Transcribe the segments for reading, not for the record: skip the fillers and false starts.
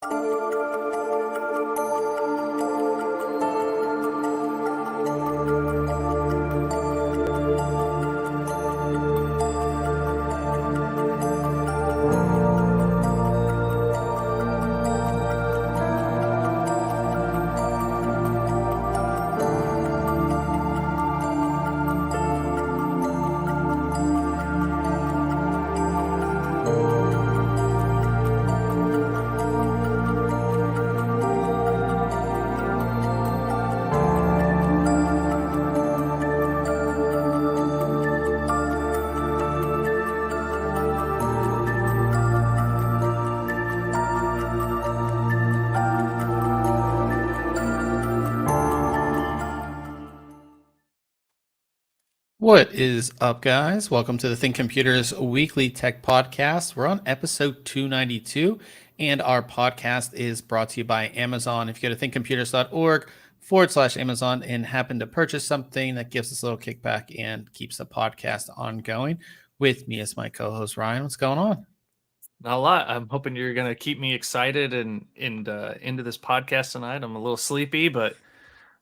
What is up, guys? Welcome to the ThinkComputers weekly tech podcast. We're on episode 292, and our podcast is brought to you by Amazon. If you go to thinkcomputers.org/Amazon and happen to purchase something, that gives us a little kickback and keeps the podcast ongoing. With me is my co-host Ryan. What's going on? Not a lot. I'm hoping you're gonna keep me excited and into this podcast tonight. I'm a little sleepy, but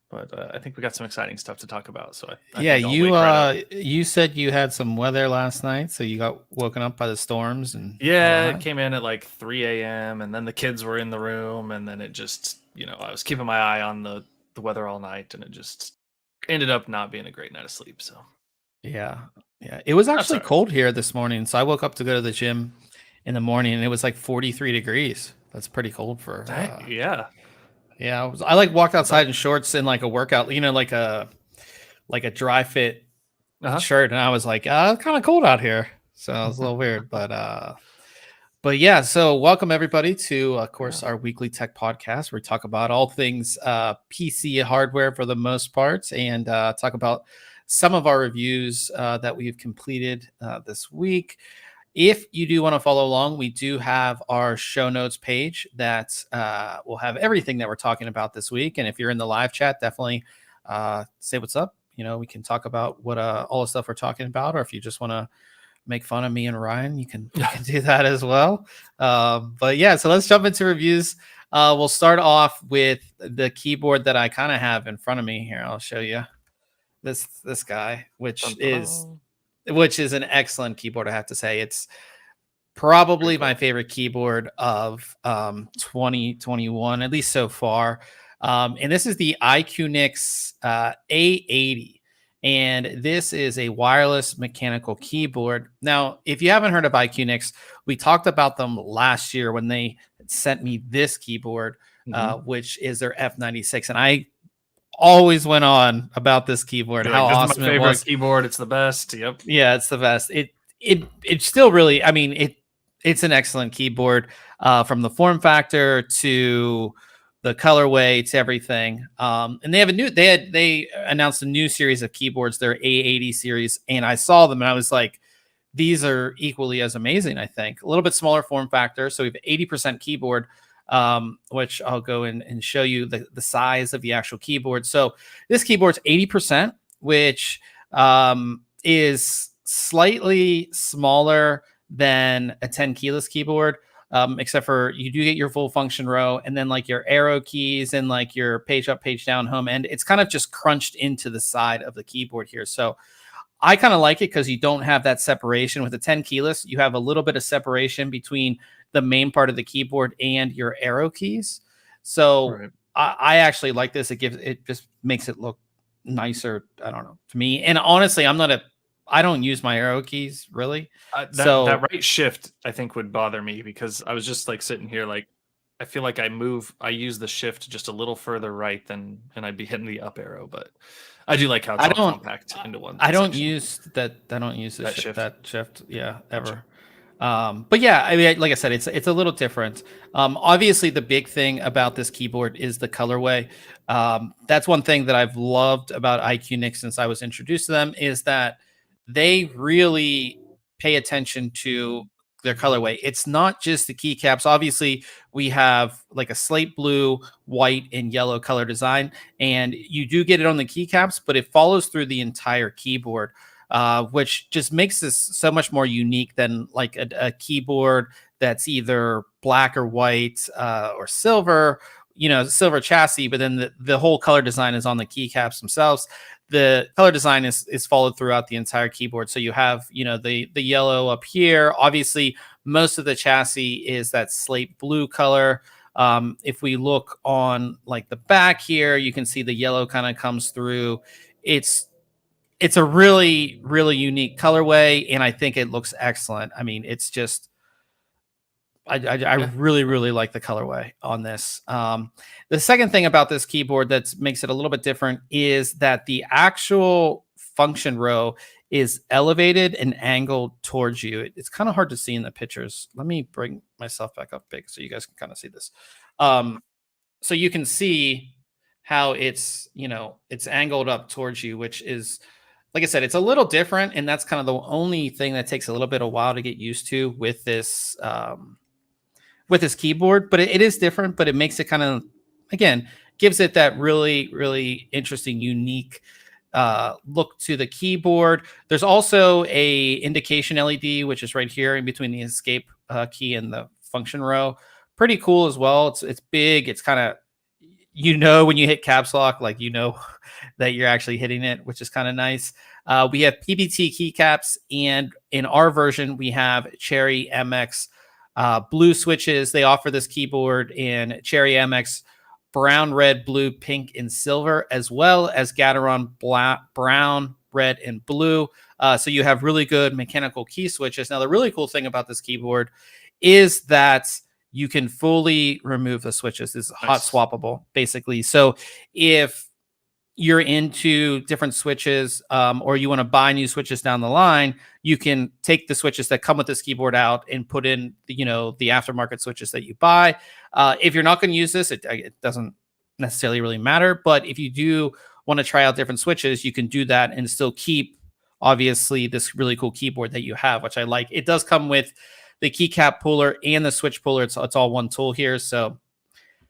I think we got some exciting stuff to talk about. So I Yeah, think I'll wake right up. you said you had some weather last night, so you got woken up by the storms and Yeah, all it that. came in at like 3 a.m. and then the kids were in the room, and then it just I was keeping my eye on the weather all night, and it just ended up not being a great night of sleep. So Yeah. It was that's actually all right. cold here this morning. So I woke up to go to the gym in the morning and it was like 43 degrees. That's pretty cold for Yeah. yeah. I like walked But outside in shorts and like a workout, like a dry fit shirt, and I was like, it's kind of cold out here. So it was a little weird. But yeah, so welcome everybody to of course our weekly tech podcast where we talk about all things PC hardware for the most part, and talk about some of our reviews that we've completed this week. If you do want to follow along, we do have our show notes page that will have everything that we're talking about this week. And if you're in the live chat, definitely say what's up. We can talk about what all the stuff we're talking about, or if you just want to make fun of me and Ryan, you can do that as well. But yeah, so let's jump into reviews. We'll start off with the keyboard that I kind of have in front of me here. I'll show you this guy, which is an excellent keyboard. I have to say, it's probably my favorite keyboard of 2021, at least so far. And this is the iQunix A80. And this is a wireless mechanical keyboard. Now, if you haven't heard of iQunix, we talked about them last year when they sent me this keyboard, which is their F96. And I always went on about this keyboard, You're how like, awesome this is my it was. favorite keyboard. It's the best. Yep. Yeah, it's the best. It's still really, I mean, it's an excellent keyboard, from the form factor to the colorway to everything. And they have they announced a new series of keyboards, their A80 series, and I saw them and I was like, these are equally as amazing. I think a little bit smaller form factor. So we have 80% keyboard, which I'll go in and show you the size of the actual keyboard. So this keyboard's 80%, which is slightly smaller than a 10 keyless keyboard, except for you do get your full function row and then like your arrow keys and like your page up, page down, home end. It's kind of just crunched into the side of the keyboard here. So I kind of like it because you don't have that separation. With a 10 keyless, you have a little bit of separation between the main part of the keyboard and your arrow keys. So I actually like this. It just makes it look nicer. I don't know, to me. And honestly, I don't use my arrow keys really. That right shift I think would bother me, because I was just like sitting here like, I feel like I use the shift just a little further right and I'd be hitting the up arrow, but I do like how it's all compact into one. I don't use that shift. Yeah, ever. But yeah, I mean, like I said, it's a little different. Obviously the big thing about this keyboard is the colorway. That's one thing that I've loved about iQunix since I was introduced to them, is that they really pay attention to their colorway. It's not just the keycaps. Obviously, we have like a slate blue, white, and yellow color design, and you do get it on the keycaps, but it follows through the entire keyboard. which just makes this so much more unique than like a keyboard that's either black or white or silver, silver chassis, but then the whole color design is on the keycaps themselves. The color design is followed throughout the entire keyboard. So you have, the yellow up here. Obviously, most of the chassis is that slate blue color. If we look on like the back here, you can see the yellow kind of comes through. It's a really, really unique colorway, and I think it looks excellent. I mean, it's just I really, really like the colorway on this. The second thing about this keyboard that makes it a little bit different is that the actual function row is elevated and angled towards you. It's kind of hard to see in the pictures. Let me bring myself back up big so you guys can kind of see this. So you can see how it's angled up towards you, which is, like I said, it's a little different, and that's kind of the only thing that takes a little bit of while to get used to with this keyboard. But it is different, but it makes it kind of, again, gives it that really, really interesting, unique look to the keyboard. There's also a indication LED, which is right here in between the escape key and the function row. Pretty cool as well. It's big. It's kind of, when you hit caps lock, like that you're actually hitting it, which is kind of nice. We have Pbt Keycaps, and in our version, we have Cherry MX blue switches. They offer this keyboard in Cherry MX brown, red, blue, pink, and silver, as well as Gateron brown, red, and blue. So you have really good mechanical key switches. Now, the really cool thing about this keyboard is that you can fully remove the switches. It's hot swappable, basically. So if you're into different switches, or you want to buy new switches down the line, you can take the switches that come with this keyboard out and put in, the aftermarket switches that you buy. If you're not going to use this, it doesn't necessarily really matter. But if you do want to try out different switches, you can do that and still keep, obviously, this really cool keyboard that you have, which I like. It does come with the keycap puller and the switch puller. It's all one tool here. So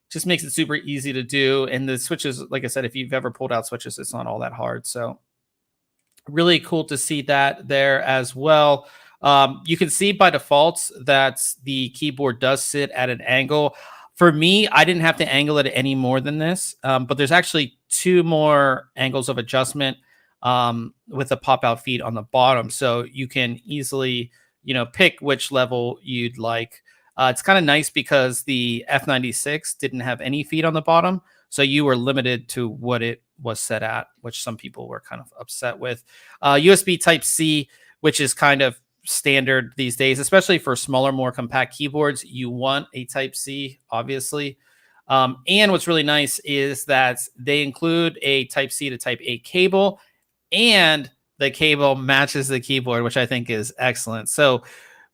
just makes it super easy to do. And the switches, like I said, if you've ever pulled out switches, it's not all that hard. So really cool to see that there as well. You can see by default that the keyboard does sit at an angle. For me, I didn't have to angle it any more than this, but there's actually 2 more angles of adjustment with the pop-out feet on the bottom. So you can easily, pick which level you'd like. It's kind of nice because the F96 didn't have any feet on the bottom, so you were limited to what it was set at, which some people were kind of upset with. USB Type-C, which is kind of standard these days, especially for smaller, more compact keyboards. You want a Type-C, obviously. And what's really nice is that they include a Type-C to Type-A cable, and the cable matches the keyboard, which I think is excellent. So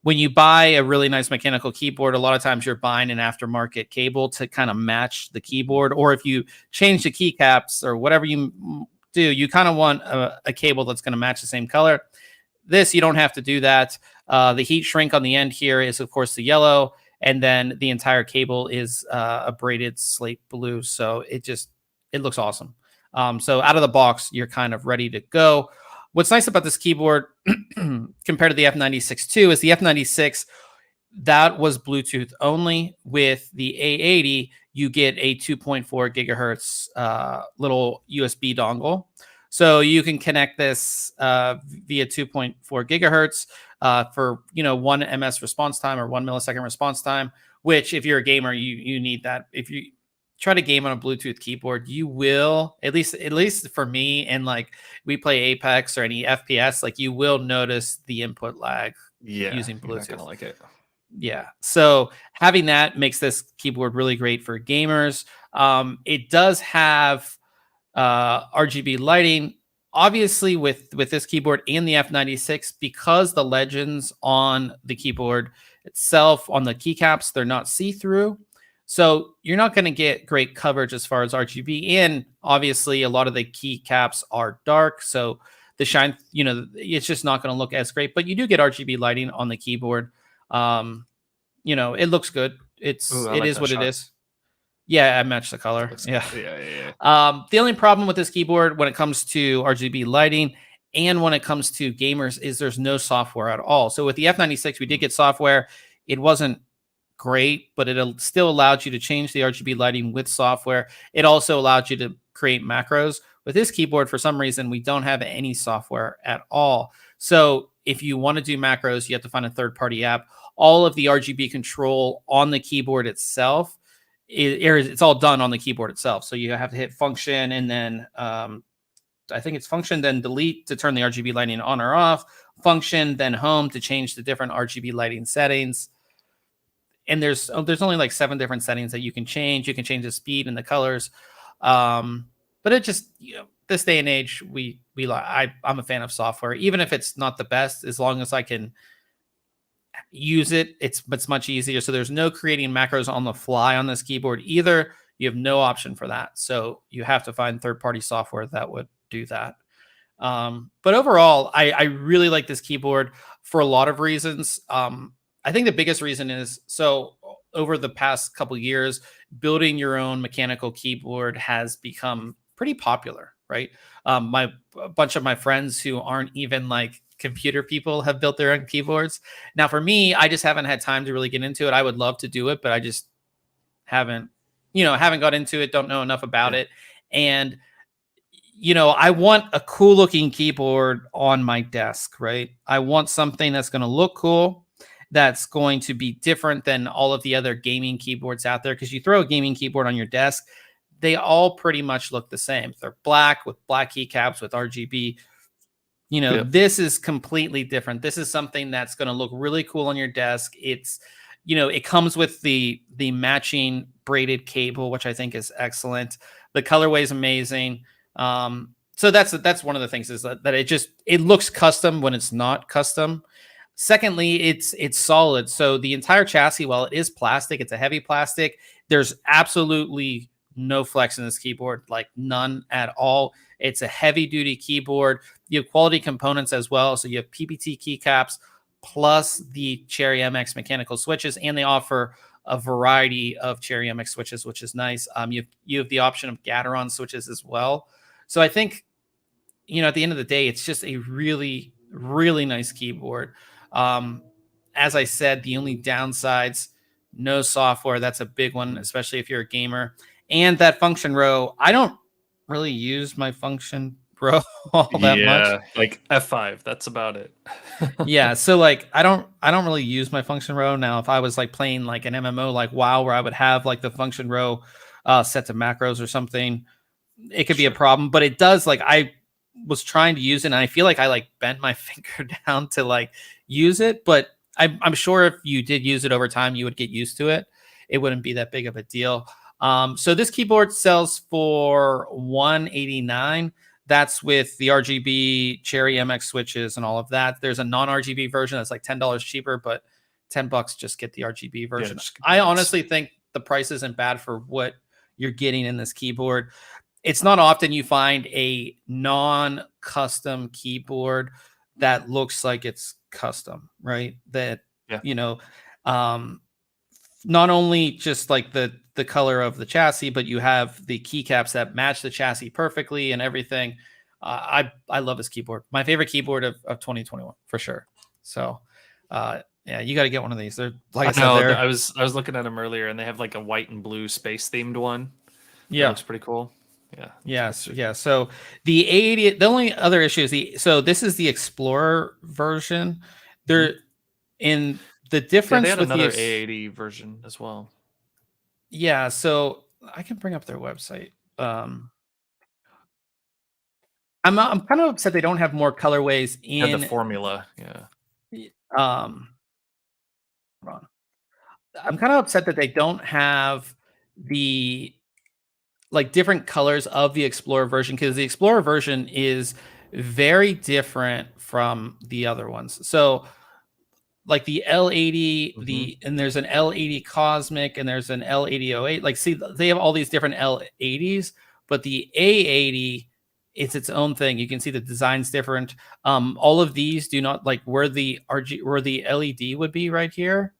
when you buy a really nice mechanical keyboard, a lot of times you're buying an aftermarket cable to kind of match the keyboard. Or if you change the keycaps or whatever you do, you kind of want a cable that's going to match the same color. This, you don't have to do that. The heat shrink on the end here is, of course, the yellow. And then the entire cable is a braided slate blue. So it looks awesome. So out of the box, you're kind of ready to go. What's nice about this keyboard compared to the F96 II is the F96, that was Bluetooth only. With the A80, you get a 2.4 gigahertz little USB dongle. So you can connect this via 2.4 gigahertz for 1 ms response time or 1 millisecond response time, which if you're a gamer, you need that. If you try to game on a Bluetooth keyboard, you will, at least for me, and like we play Apex or any FPS, like you will notice the input lag using Bluetooth. You're not gonna like it. Yeah. So having that makes this keyboard really great for gamers. It does have RGB lighting. Obviously, with this keyboard and the F96, because the legends on the keyboard itself, on the keycaps, they're not see-through. So you're not going to get great coverage as far as RGB. And obviously, a lot of the keycaps are dark. So the shine, it's just not going to look as great. But you do get RGB lighting on the keyboard. It looks good. It is what it is. Yeah, I matched the color. Yeah. The only problem with this keyboard when it comes to RGB lighting and when it comes to gamers, is there's no software at all. So with the F96, we did get software. It wasn't great, but it still allowed you to change the RGB lighting with software. It also allowed you to create macros. With this keyboard, for some reason, we don't have any software at all. So if you want to do macros, you have to find a third-party app. All of the RGB control on the keyboard itself, it's all done on the keyboard itself. So you have to hit function and then I think it's function, then delete to turn the RGB lighting on or off, function, then home to change the different RGB lighting settings. And there's only like 7 different settings that you can change. You can change the speed and the colors. But it just, this day and age, I'm a fan of software, even if it's not the best, as long as I can use it, it's much easier. So there's no creating macros on the fly on this keyboard either. You have no option for that. So you have to find third-party software that would do that. But overall, I really like this keyboard for a lot of reasons. I think the biggest reason is, so over the past couple years, building your own mechanical keyboard has become pretty popular, right? A bunch of my friends who aren't even like computer people have built their own keyboards. Now, for me, I just haven't had time to really get into it. I would love to do it, but I just haven't got into it, don't know enough about it. And, I want a cool looking keyboard on my desk, right? I want something that's going to look cool, that's going to be different than all of the other gaming keyboards out there. Because you throw a gaming keyboard on your desk, they all pretty much look the same. They're black with black keycaps with RGB. This is completely different. This is something that's going to look really cool on your desk. It's, it comes with the matching braided cable, which I think is excellent. The colorway is amazing. So that's one of the things, is that it looks custom when it's not custom. Secondly, it's solid. So the entire chassis, while it is plastic, it's a heavy plastic. There's absolutely no flex in this keyboard, like none at all. It's a heavy duty keyboard. You have quality components as well. So you have Pbt keycaps plus the Cherry MX mechanical switches, and they offer a variety of Cherry MX switches, which is nice. You have the option of Gateron switches as well. So I think, at the end of the day, it's just a really, really nice keyboard. As I said, the only downsides, no software. That's a big one, especially if you're a gamer. And that function row, I don't really use my function row all that much. Like F5, that's about it. Yeah, so like I don't really use my function row. Now, if I was like playing like an MMO like WoW, where I would have like the function row set to macros or something, it could be a problem. But it does, like, I was trying to use it, and I feel like I like bent my finger down to like use it. But I'm sure if you did use it over time, you would get used to it. It wouldn't be that big of a deal. So this keyboard sells for $189. That's with the RGB Cherry MX switches and all of that. There's a non-RGB version that's like $10 cheaper, but $10 just get the RGB version. I honestly think the price isn't bad for what you're getting in this keyboard. It's not often you find a non-custom keyboard that looks like it's custom, right? That, not only just like the color of the chassis, but you have the keycaps that match the chassis perfectly and everything. I love this keyboard. My favorite keyboard of 2021 for sure. So yeah, you got to get one of these. They're, like I said, I was looking at them earlier, and they have like a white and blue space themed one. Yeah, looks pretty cool. Yeah. Yes. Yeah. So the A80, the only other issue is so this is the Explorer version. They're in the difference. They had with another the A80 version as well. Yeah. So I can bring up their website. I'm kind of upset they don't have more colorways in the formula. Yeah. I'm kind of upset that they don't have the like different colors of the Explorer version, because the Explorer version is very different from the other ones. So like the L80, and there's an L80 Cosmic, and there's an L8008. Like, see, they have all these different L80s, but the A80, it's its own thing. You can see the design's different. All of these do not, like, where the LED would be right here.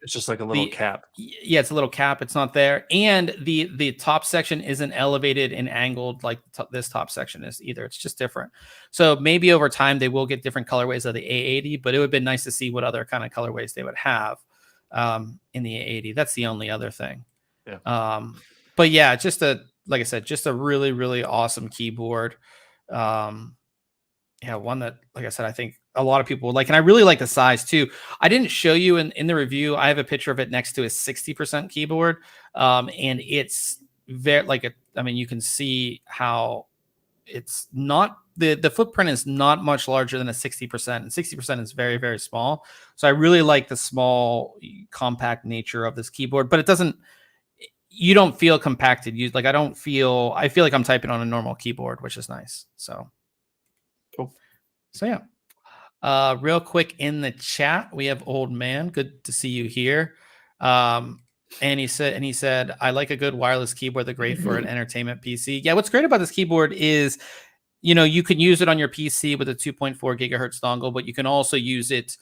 It's just like a little cap. Yeah, it's a little cap. It's not there, and the top section isn't elevated and angled like this top section is either. It's just different. So maybe over time they will get different colorways of the A80, but it would have been nice to see what other kind of colorways they would have in the A80. That's the only other thing. Yeah. But yeah, just like I said, just a really, really awesome keyboard. Yeah, one that, like I said, I think a lot of people would like, and I really like the size too. I didn't show you in the review. I have a picture of it next to a 60% keyboard, and it's very I mean, you can see how it's not the footprint is not much larger than a 60%, and 60% is very, very small. So I really like the small, compact nature of this keyboard, but it doesn't. You don't feel compacted. I feel like I'm typing on a normal keyboard, which is nice. So. Cool. So yeah, real quick in the chat, we have Old Man. Good to see you here. And he said, I like a good wireless keyboard. They're great for an entertainment PC. Yeah, what's great about this keyboard is, you can use it on your PC with a 2.4 gigahertz dongle, but you can also use it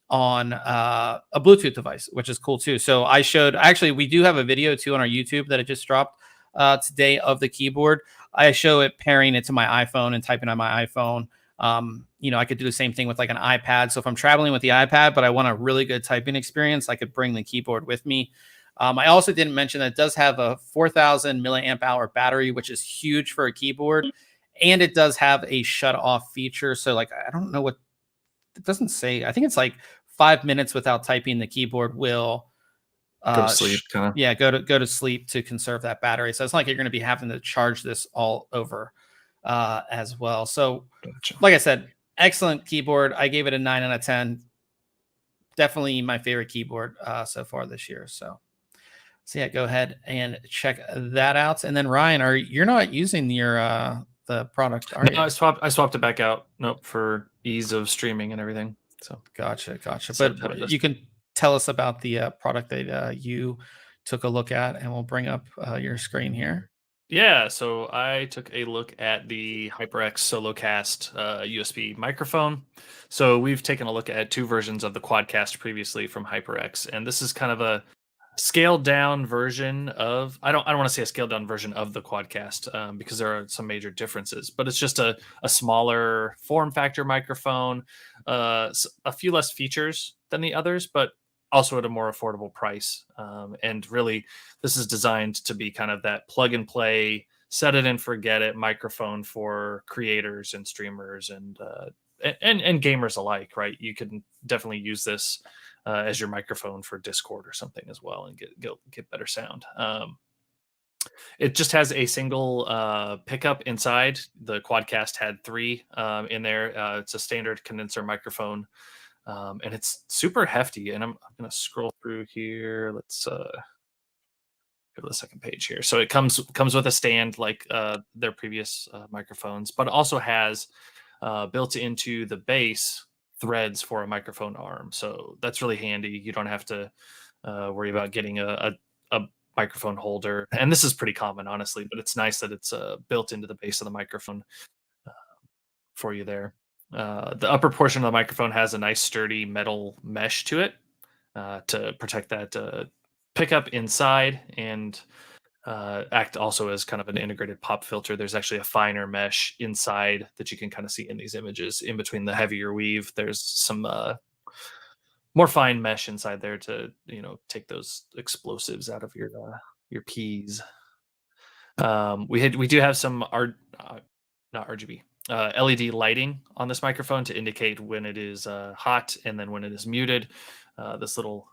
on a Bluetooth device, which is cool too. So we do have a video too on our YouTube that I just dropped today of the keyboard. I show it pairing it to my iPhone and typing on my iPhone. I could do the same thing with like an iPad. So if I'm traveling with the iPad, but I want a really good typing experience, I could bring the keyboard with me. I also didn't mention that it does have a 4,000 milliamp hour battery, which is huge for a keyboard. And it does have a shut off feature. So like, I don't know what it doesn't say. I think it's like 5 minutes without typing, the keyboard will go to sleep. Yeah, go to sleep to conserve that battery. So it's not like you're going to be having to charge this all over as well. So, gotcha. Like I said, excellent keyboard. I gave it a 9 out of 10. Definitely my favorite keyboard so far this year. So yeah, go ahead and check that out. And then Ryan, you're not using your the product, are you? I swapped it back out. Nope, for ease of streaming and everything. So gotcha. But you can tell us about the product that you took a look at, and we'll bring up your screen here. Yeah, so I took a look at the HyperX SoloCast USB microphone. So we've taken a look at 2 versions of the Quadcast previously from HyperX, and this is kind of a scaled down version of, I don't want to say a scaled down version of the Quadcast because there are some major differences, but it's just a smaller form factor microphone, a few less features than the others, but also at a more affordable price. And really, this is designed to be kind of that plug and play, set it and forget it microphone for creators and streamers and gamers alike, right? You can definitely use this as your microphone for Discord or something as well and get better sound. It just has a single pickup inside. The Quadcast had 3 in there. It's a standard condenser microphone. And it's super hefty. And I'm going to scroll through here. Let's go to the second page here. So it comes with a stand like their previous microphones, but it also has built into the base threads for a microphone arm. So that's really handy. You don't have to worry about getting a microphone holder. And this is pretty common, honestly, but it's nice that it's built into the base of the microphone for you there. The upper portion of the microphone has a nice sturdy metal mesh to it to protect that pickup inside and act also as kind of an integrated pop filter. There's actually a finer mesh inside that you can kind of see in these images. In between the heavier weave, there's some more fine mesh inside there to take those explosives out of your keys. We do have some not RGB. LED lighting on this microphone to indicate when it is hot and then when it is muted. This little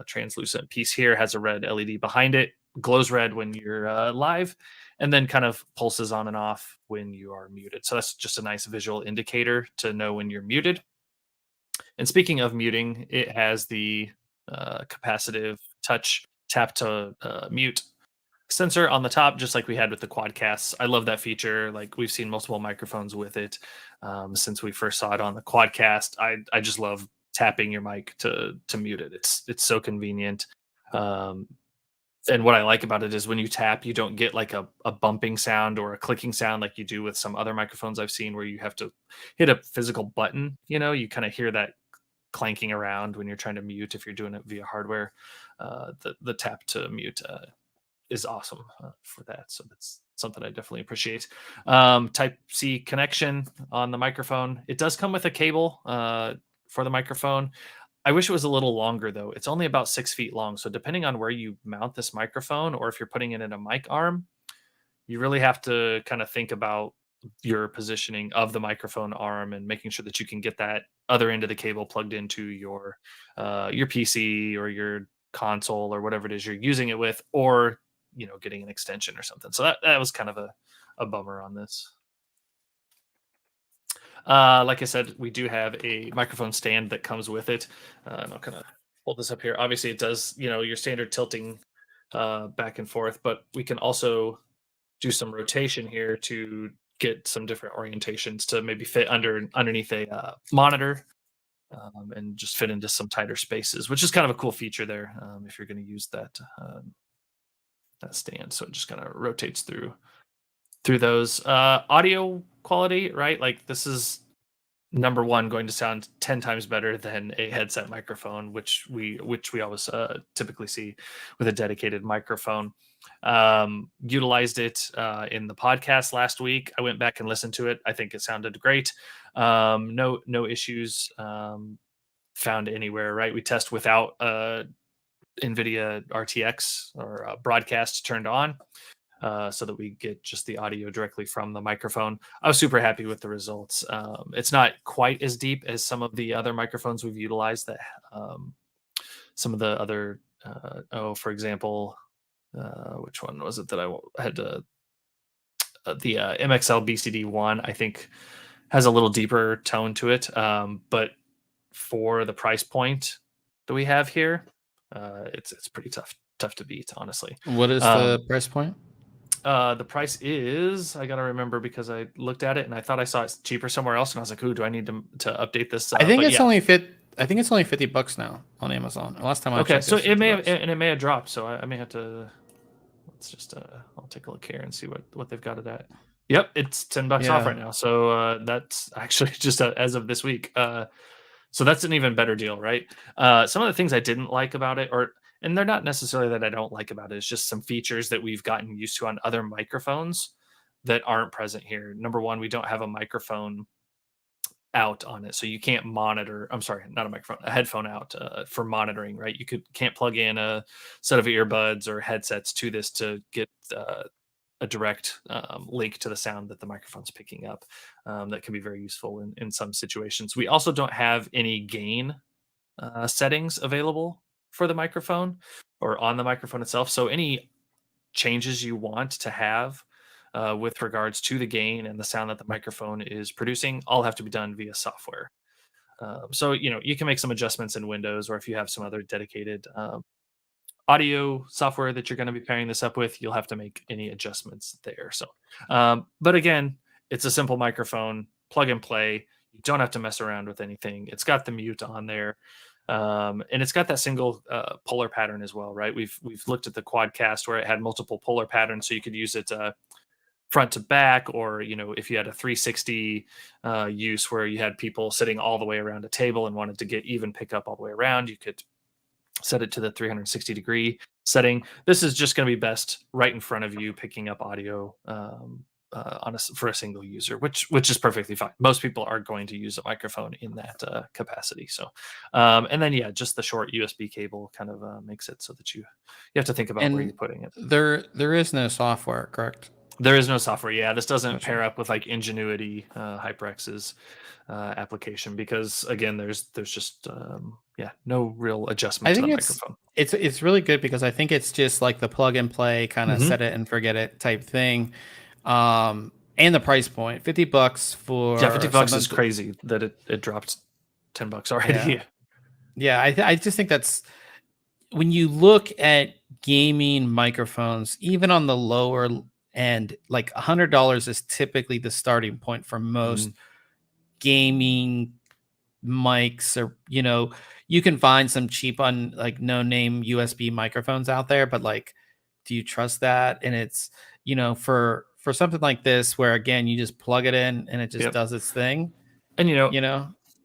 translucent piece here has a red LED behind it, glows red when you're live, and then kind of pulses on and off when you are muted. So that's just a nice visual indicator to know when you're muted. And speaking of muting, it has the capacitive touch tap to mute sensor on the top, just like we had with the Quadcasts. I love that feature. Like we've seen multiple microphones with it since we first saw it on the Quadcast. I just love tapping your mic to mute it. It's so convenient. And what I like about it is when you tap, you don't get like a bumping sound or a clicking sound like you do with some other microphones I've seen where you have to hit a physical button. You kind of hear that clanking around when you're trying to mute if you're doing it via hardware. The tap to mute is awesome for that. So that's something I definitely appreciate. Type-C connection on the microphone. It does come with a cable for the microphone. I wish it was a little longer though. It's only about 6 feet long. So depending on where you mount this microphone, or if you're putting it in a mic arm, you really have to kind of think about your positioning of the microphone arm and making sure that you can get that other end of the cable plugged into your PC or your console or whatever it is you're using it with, or getting an extension or something. So that was kind of a bummer on this. Like I said, we do have a microphone stand that comes with it. And I'll kind of hold this up here. Obviously, it does, your standard tilting back and forth, but we can also do some rotation here to get some different orientations to maybe fit underneath a monitor and just fit into some tighter spaces, which is kind of a cool feature there if you're going to use that stand. So it just kind of rotates through those. Audio quality, right? Like this is number one going to sound 10 times better than a headset microphone, which we always typically see with a dedicated microphone. Utilized it in the podcast last week. I went back and listened to it. I think it sounded great. No issues found anywhere, right? We test without NVIDIA RTX or broadcast turned on. So that we get just the audio directly from the microphone. I was super happy with the results. It's not quite as deep as some of the other microphones we've utilized that some of the other, for example, which one was it that I had to, the MXL BCD1, I think has a little deeper tone to it. But for the price point that we have here, it's pretty tough to beat, honestly. What is the price point? The price is, I gotta remember because I looked at it and I thought I saw it cheaper somewhere else, and I was like, "Ooh, do I need to update this?" I think it's only $50 now on Amazon. Last time I checked, so it may have dropped. So I may have to. Let's just I'll take a look here and see what they've got it at. Yep, it's $10 off right now. So that's actually just as of this week. So that's an even better deal, right? Some of the things I didn't like about it, and they're not necessarily that I don't like about it, it's just some features that we've gotten used to on other microphones that aren't present here. Number one, we don't have a microphone out on it. So you can't monitor, I'm sorry, not a microphone, a headphone out for monitoring, right? You can't plug in a set of earbuds or headsets to this to get a direct link to the sound that the microphone's picking up. That can be very useful in some situations. We also don't have any gain settings available for the microphone or on the microphone itself. So any changes you want to have with regards to the gain and the sound that the microphone is producing all have to be done via software. So, you can make some adjustments in Windows, or if you have some other dedicated audio software that you're going to be pairing this up with, you'll have to make any adjustments there. So, but again, it's a simple microphone, plug and play. You don't have to mess around with anything. It's got the mute on there. And it's got that single polar pattern as well, right? We've looked at the Quadcast where it had multiple polar patterns, so you could use it front to back, or if you had a 360 use where you had people sitting all the way around a table and wanted to get even pickup all the way around, you could set it to the 360 degree setting. This is just going to be best right in front of you, picking up audio for a single user, which is perfectly fine. Most people are going to use a microphone in that capacity. So, and then just the short USB cable kind of makes it so that you have to think about where you're putting it. There is no software, correct? There is no software. Yeah, this doesn't pair up with like Ingenuity, HyperX's application, because again, there's just no real adjustment to the microphone. It's really good because I think it's just like the plug and play kind of set it and forget it type thing. And the price point, $50 for $50 is crazy that it dropped $10 already. Yeah, I just think that's, when you look at gaming microphones, even on the lower end, like $100 is typically the starting point for most gaming mics. Or you can find some cheap on like no name USB microphones out there, but like, do you trust that? And it's for something like this, where again you just plug it in and it just does its thing, and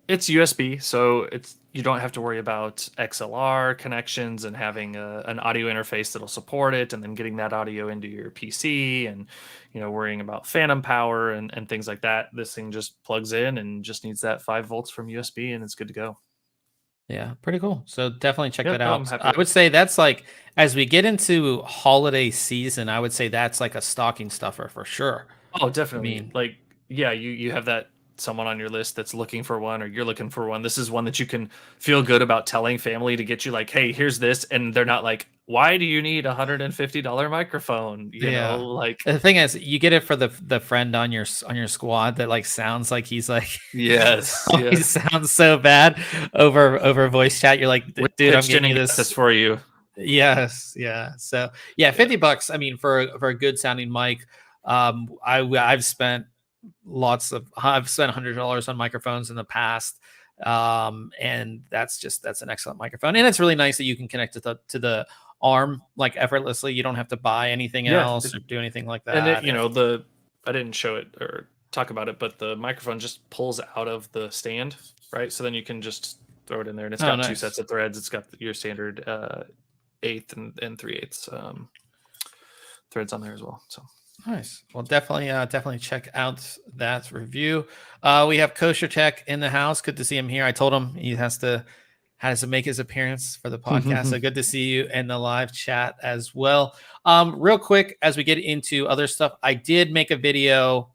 It's USB, so you don't have to worry about XLR connections and having an audio interface that'll support it, and then getting that audio into your PC, and worrying about phantom power and things like that. This thing just plugs in and just needs that 5 volts from USB, and it's good to go. Yeah, pretty cool. So definitely check that No, I'm out. happy I with would it. say that's like, as we get into holiday season, I would say that's like a stocking stuffer for sure. Oh, I definitely. mean, Like, yeah, you have that someone on your list that's looking for one, or you're looking for one. This is one that you can feel good about telling family to get you, like, hey, here's this, and they're not like, why do you need $150 microphone? yeah. Like, The thing is, you get it for the friend on your squad that like sounds like he's like yes, he yes. sounds so bad over voice chat. You're like, We dude, I'm pitched in getting you and got this. this for you. Yes, yeah. So yeah, Yeah. $50. I mean, for a good sounding mic, I've spent $100 on microphones in the past, and that's an excellent microphone, and it's really nice that you can connect it to the arm like effortlessly. You don't have to buy anything Yeah. else or do anything like And that. I didn't show it or talk about it, but the microphone just pulls out of the stand, right? So then you can just throw it in there, and it's Oh, got two nice. sets of threads. It's got your standard eighth and 3/8 threads on there as well. So Nice. Well, definitely check out that review. We have Kosher Tech in the house. Good to see him here. I told him he has to make his appearance for the podcast. So good to see you in the live chat as well. Real quick, as we get into other stuff, I did make a video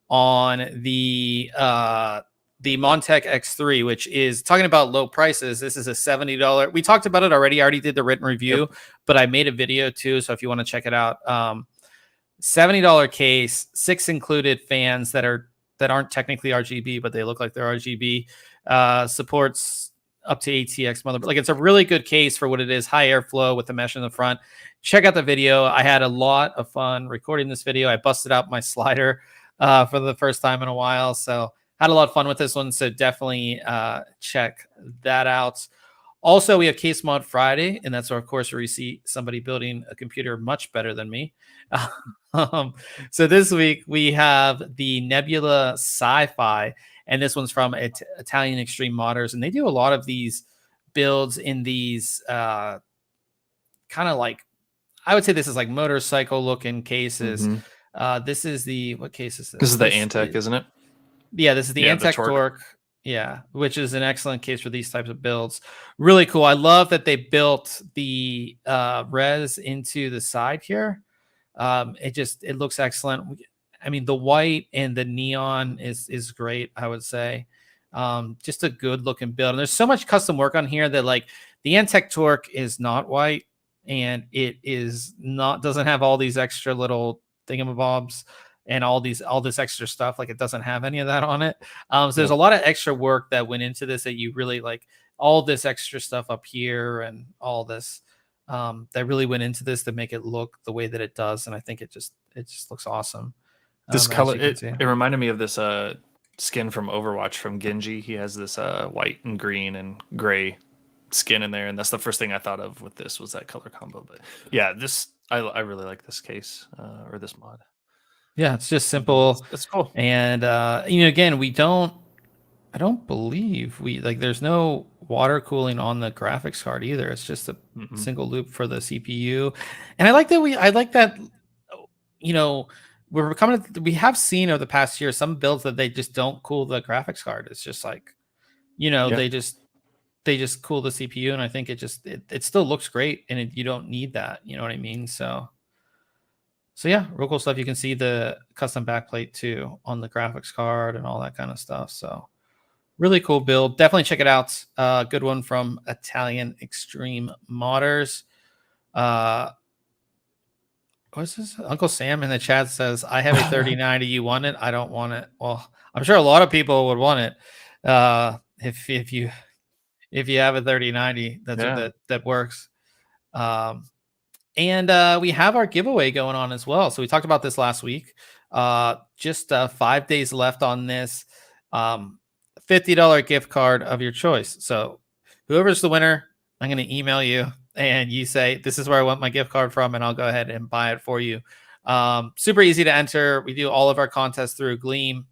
on the Montek X3, which is talking about low prices. This is a $70. We talked about it already. I already did the written review, Yep. but I made a video too. So if you want to check it out, $70 case, 6 included fans that aren't technically RGB, but they look like they're RGB. Supports up to ATX motherboard. Like, it's a really good case for what it is. High airflow with the mesh in the front. Check out the video. I had a lot of fun recording this video. I busted out my slider for the first time in a while, so had a lot of fun with this one. So definitely check that out. Also, we have Case Mod Friday, and that's, of course, where we see somebody building a computer much better than me. So this week we have the Nebula Sci-Fi, and this one's from Italian Extreme Modders, and they do a lot of these builds in these kind of like, I would say this is like motorcycle-looking cases. This is what case is this? This is the Antec, isn't it? Yeah, this is the Yeah, Antec Torque. Torque. Yeah, which is an excellent case for these types of builds. Really cool. I love that they built the res into the side here. It looks excellent. I mean, the white and the neon is great, I would say. Just a good looking build. And there's so much custom work on here that, like, the Antec Torque is not white, and it doesn't have all these extra little thingamabobs and all this extra stuff. Like, it doesn't have any of that on it. So there's a lot of extra work that went into this, that you really like, all this extra stuff up here and all this that really went into this to make it look the way that it does. And I think it just looks awesome. This color, it reminded me of this skin from Overwatch from Genji. He has this white and green and gray skin in there, and that's the first thing I thought of with this, was that color combo. But yeah, I really like this case or this mod. Yeah, it's just simple. It's cool. And again, I don't believe there's no water cooling on the graphics card either. It's just a single loop for the CPU. And I like that we have seen over the past year some builds that they just don't cool the graphics card. It's just like, they just cool the CPU, and I think it still looks great, and you don't need that. You know what I mean? So yeah, real cool stuff. You can see the custom backplate too on the graphics card and all that kind of stuff. So really cool build. Definitely check it out. Good one from Italian Extreme Modders. What's this? Uncle Sam in the chat says, I have a 3090. You want it? I don't want it. Well, I'm sure a lot of people would want it. If you have a 3090, that works. And we have our giveaway going on as well. So we talked about this last week. Just 5 days left on this. $50 gift card of your choice. So whoever's the winner, I'm going to email you, and you say, this is where I want my gift card from, and I'll go ahead and buy it for you. Super easy to enter. We do all of our contests through Gleam.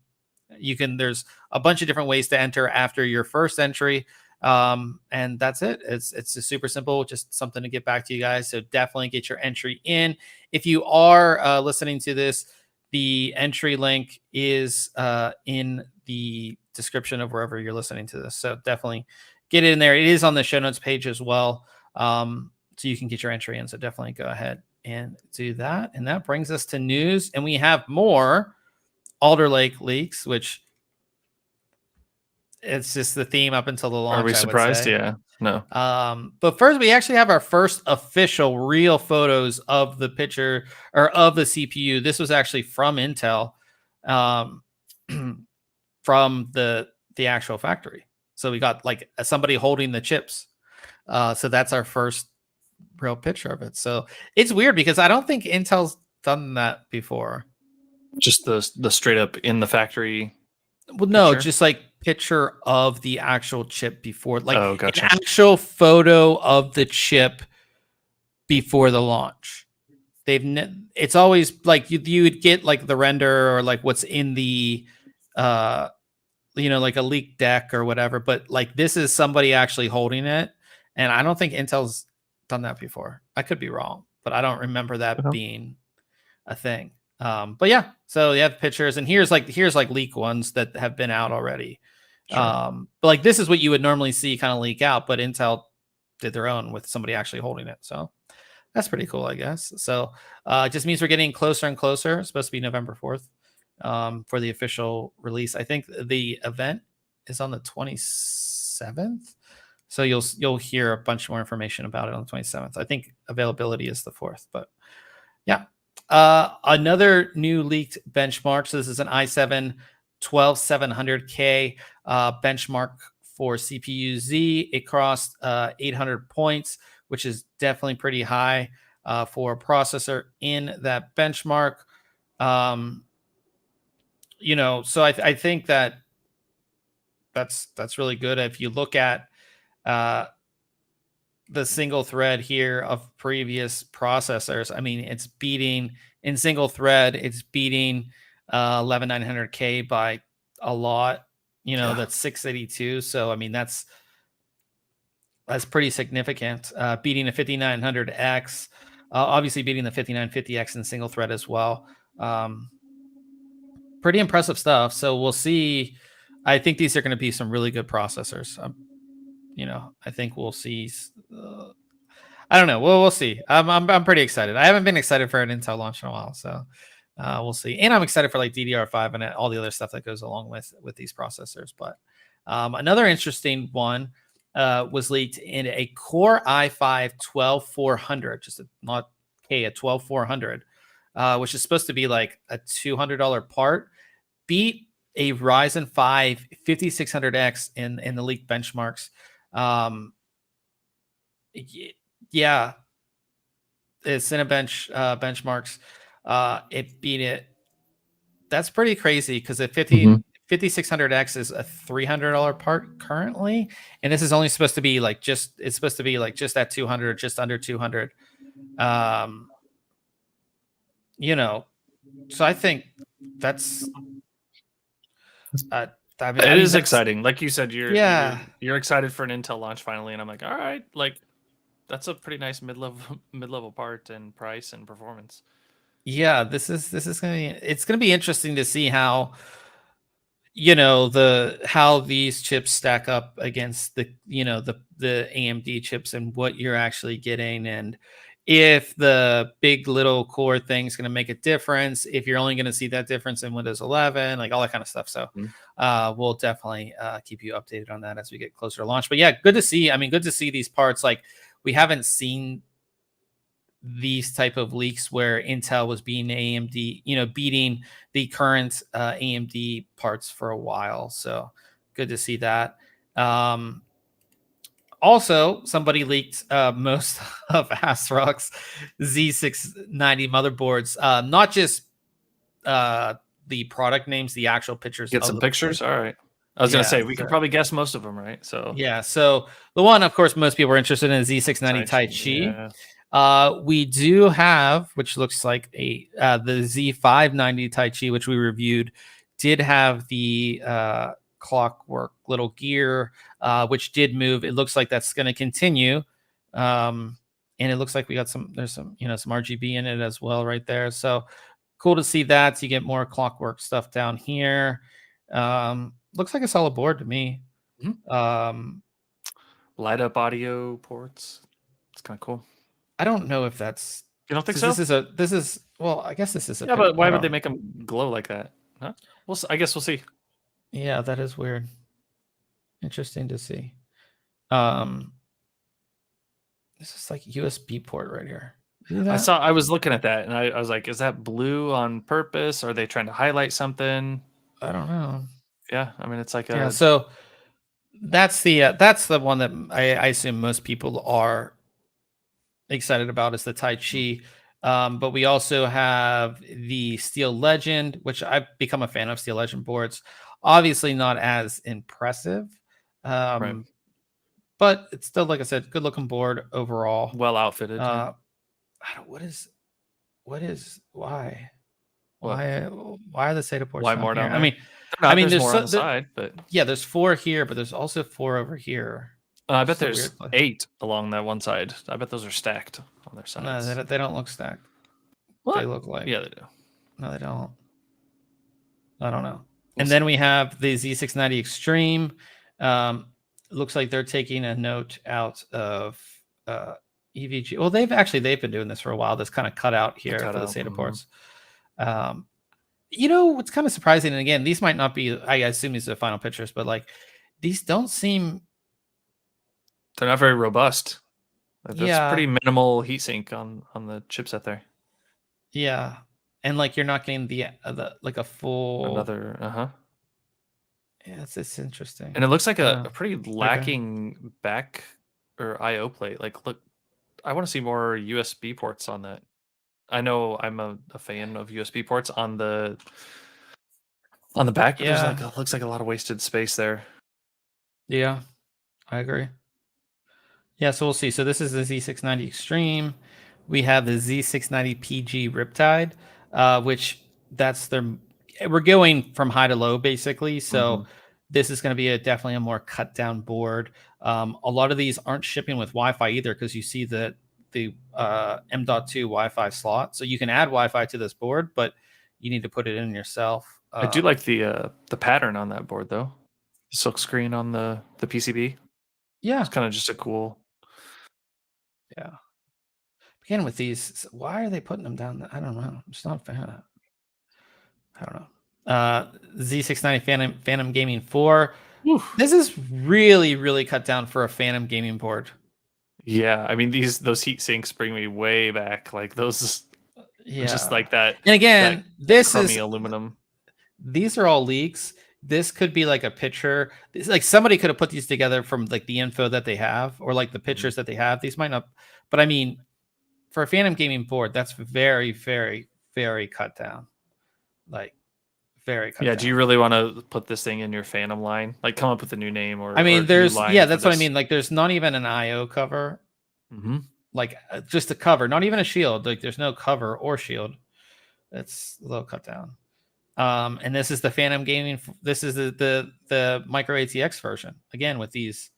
There's a bunch of different ways to enter after your first entry. And that's it. It's just super simple, just something to get back to you guys. So definitely get your entry in. If you are listening to this, the entry link is in the description of wherever you're listening to this. So definitely get it in there. It is on the show notes page as well. So you can get your entry in. So definitely go ahead and do that. And that brings us to news. And we have more Alder Lake leaks, which it's just the theme up until the launch. Are we surprised? Yeah. No. But first, we actually have our first official real photos of the picture or of the CPU. This was actually from Intel, from the actual factory. So we got like somebody holding the chips. So that's our first real picture of it. So it's weird because I don't think Intel's done that before. Just the straight up in the factory. Well, no, picture? Just like picture of the actual chip before, like gotcha. An actual photo of the chip before the launch. It's always like you would get like the render or like what's in the like a leaked deck or whatever, but like this is somebody actually holding it, and I don't think Intel's done that before. I could be wrong, but I don't remember that being a thing. But yeah, so you have pictures, and here's like leak ones that have been out already. Sure. But like this is what you would normally see kind of leak out, but Intel did their own with somebody actually holding it. So that's pretty cool, I guess. So it just means we're getting closer and closer. It's supposed to be November 4th for the official release. I think the event is on the 27th. So you'll hear a bunch more information about it on the 27th. I think availability is the 4th, but yeah. Another new leaked benchmark. So this is an i7 12700K benchmark for CPU Z. It crossed 800 points, which is definitely pretty high for a processor in that benchmark. So I think that's really good. If you look at the single thread here of previous processors, I mean, it's beating in single thread, it's beating 11900K by a lot. That's 682. So I mean, that's pretty significant. Beating a 5900X, obviously beating the 5950X in single thread as well. Pretty impressive stuff. So we'll see. I think these are going to be some really good processors. I think we'll see. I don't know. We'll see. I'm pretty excited. I haven't been excited for an Intel launch in a while, so we'll see. And I'm excited for like Ddr5 and all the other stuff that goes along with these processors. But another interesting one was leaked in a Core i5 12400, just not K, a 12400, which is supposed to be like a $200 part. Beat a Ryzen 5 5600X in the leaked benchmarks. Yeah, it's Cinebench benchmarks. It beat it. That's pretty crazy because the 5600X is a $300 part currently, and this is only supposed to be like just at 200, just under 200. So I think that's. It is exciting. Like you said, you're excited for an Intel launch finally, and I'm like, all right, like that's a pretty nice mid-level part and price and performance. Yeah, this is gonna be interesting to see how how these chips stack up against the AMD chips and what you're actually getting, and if the big little core thing is going to make a difference, if you're only going to see that difference in Windows 11, like all that kind of stuff. So we'll definitely keep you updated on that as we get closer to launch. But yeah, good to see. I mean, good to see these parts. Like we haven't seen these type of leaks where Intel was being AMD, beating the current AMD parts for a while. So good to see that. Also, somebody leaked most of ASRock's Z690 motherboards, not just the product names, the actual pictures. Get some pictures? All right. I was going to say, we could probably guess most of them, right? So yeah. So the one, of course, most people are interested in is Z690 Tai Chi. We do have, which looks like the Z590 Tai Chi, which we reviewed did have the clockwork little gear, which did move. It looks like that's going to continue. And it looks like we got there's some RGB in it as well right there. So cool to see that. So you get more clockwork stuff down here. Looks like a solid board to me. Light up audio ports. It's kind of cool. I don't know if that's. You don't think so? This is well, I guess this is a. Yeah, but why would they make them glow like that? Huh? I guess we'll see. Yeah, that is weird. Interesting to see. This is like USB port right here. I was looking at that and I was like, is that blue on purpose? Are they trying to highlight something? I don't know. Yeah, I mean it's like a. Yeah, so that's the one that I assume most people are excited about is the Tai Chi. But we also have the Steel Legend, which I've become a fan of Steel Legend boards. Obviously not as impressive. Right. But it's still, like I said, good looking board overall. Well outfitted. Why? Why are the SATA ports? Why more down there? I mean, there's more on the side, but yeah, there's 4 here, but there's also 4 over here. I bet there's 8 along that one side. I bet those are stacked on their sides. No, they don't look stacked. What? They look like. Yeah, they do. No, they don't. I don't know. And then we have the Z690 Extreme. Looks like they're taking a note out of EVG. Well, they've been doing this for a while. This kind of cutout here for the SATA ports. What's kind of surprising, and again, these might not be. I assume these are the final pictures, but like these don't seem. They're not very robust. That's pretty minimal heatsink on the chipset there. Yeah, and like you're not getting the like a full another. Yeah, it's interesting. And it looks like a pretty lacking back or I/O plate. Like, look, I want to see more USB ports on that. I know I'm a fan of USB ports on the back, but there's looks like a lot of wasted space there. Yeah, I agree. Yeah, so we'll see. So this is the Z690 Extreme. We have the Z690 PG Riptide, which we're going from high to low basically. So this is going to be definitely a more cut down board. A lot of these aren't shipping with Wi-Fi either because you see the M.2 Wi-Fi slot. So you can add Wi-Fi to this board, but you need to put it in yourself. I do like the pattern on that board though. Silk screen on the PCB. Yeah, it's kind of just a cool. Yeah. Again, with these, why are they putting them down? I don't know. I'm just not a fan of that. I don't know. Z690 Phantom Gaming 4. Oof. This is really, really cut down for a Phantom Gaming board. Yeah, I mean those heat sinks bring me way back. Like those, just like that. And again, this is aluminum. These are all leaks. This could be like a picture. Like somebody could have put these together from like the info that they have, or like the pictures that they have. These might not, but I mean, for a Phantom Gaming board, that's very, very, very cut down. Like very cut down. Do you really want to put this thing in your Phantom line? Like come up with a new name or there's that's what I mean. Like there's not even an IO cover. Like just a cover, not even a shield. Like there's no cover or shield. It's a little cut down. And this is the Phantom Gaming. This is the Micro ATX version again with these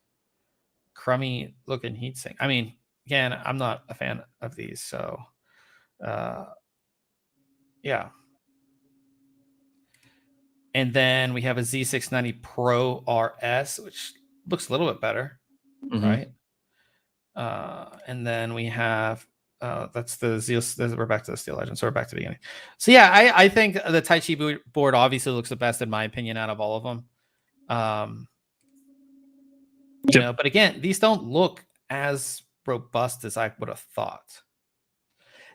crummy looking heatsink. I mean, again, I'm not a fan of these, so yeah. And then we have a Z690 Pro RS, which looks a little bit better, right? And then we have that's we're back to the Steel Legend, so we're back to the beginning. So yeah, I think the Tai Chi board obviously looks the best in my opinion out of all of them. But again, these don't look as robust as I would have thought.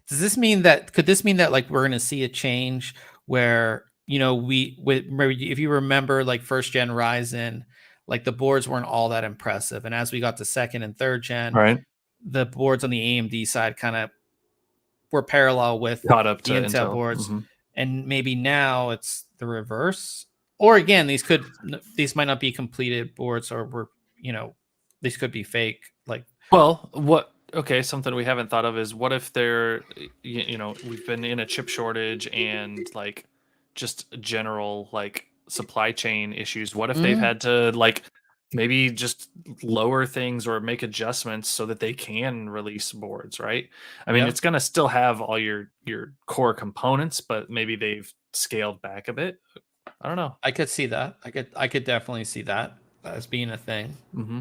Could this mean that like we're going to see a change where if you remember like first gen Ryzen, like the boards weren't all that impressive, and as we got to second and third gen, right, the boards on the AMD side kind of were parallel with caught up to Intel boards, and maybe now it's the reverse. Or again, these might not be completed boards, or these could be fake. Like, something we haven't thought of is what if they're, we've been in a chip shortage and like just general like supply chain issues? What if they've had to like maybe just lower things or make adjustments so that they can release boards, right? I mean, it's going to still have all your core components, but maybe they've scaled back a bit. I don't know. I could see that. I could definitely see that as being a thing. Mm-hmm.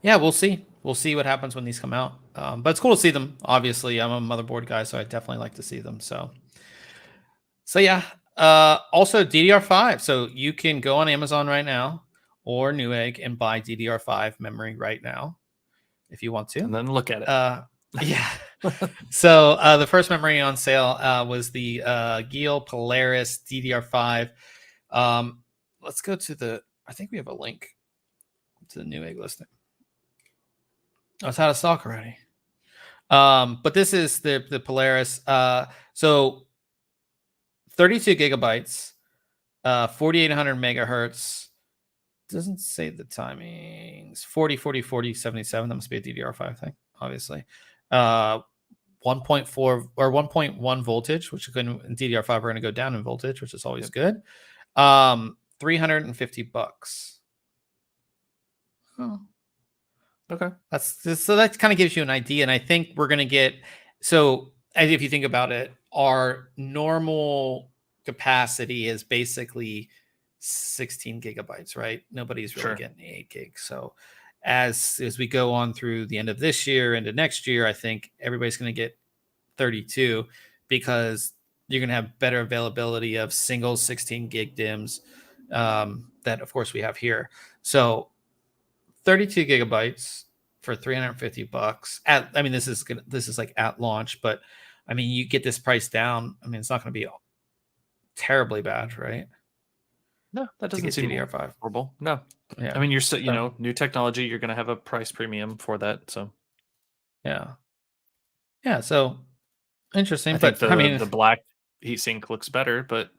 Yeah, we'll see. We'll see what happens when these come out. But it's cool to see them. Obviously, I'm a motherboard guy, so I definitely like to see them. So yeah. Also DDR5. So you can go on Amazon right now or Newegg and buy DDR5 memory right now if you want to. And then look at it. Yeah. So the first memory on sale was the Giel Polaris DDR5. Let's go to the. I think we have a link to the Newegg listing. Oh, it's out of stock already. But this is the Polaris. So 32 gigabytes, 4800 megahertz. Doesn't say the timings. 40, 40, 40, 77. That must be a DDR5 thing, obviously. 1.4 or 1.1 voltage, which in DDR5 are going to go down in voltage, which is always good. $350. Oh. Okay. So that kind of gives you an idea. And I think we're going to get, so if you think about it, our normal capacity is basically 16 gigabytes, right? Nobody's really getting 8 gigs. So as we go on through the end of this year into next year, I think everybody's going to get 32 because you're going to have better availability of single 16 gig DIMMs that of course we have here. So 32 gigabytes for $350. I mean, this is like at launch, but I mean, you get this price down. I mean, it's not going to be terribly bad, right? No, that doesn't seem DDR5 horrible. No, yeah. I mean, you're still, new technology. You're going to have a price premium for that. So, yeah. So interesting. I think the black heatsink looks better, but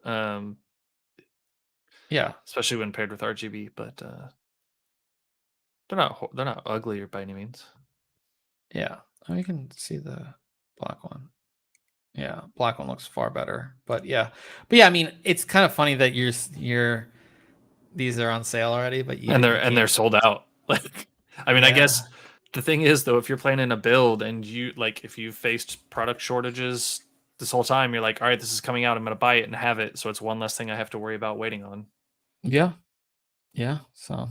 yeah, especially when paired with RGB. But they're not ugly by any means. Yeah, you can see the black one. Yeah, black one looks far better. But yeah, I mean, it's kind of funny that these are on sale already, but they're sold out. Like, I mean, I guess the thing is though, if you're planning a build and if you faced product shortages this whole time, you're like, all right, this is coming out, I'm going to buy it and have it, so it's one less thing I have to worry about waiting on. Yeah. So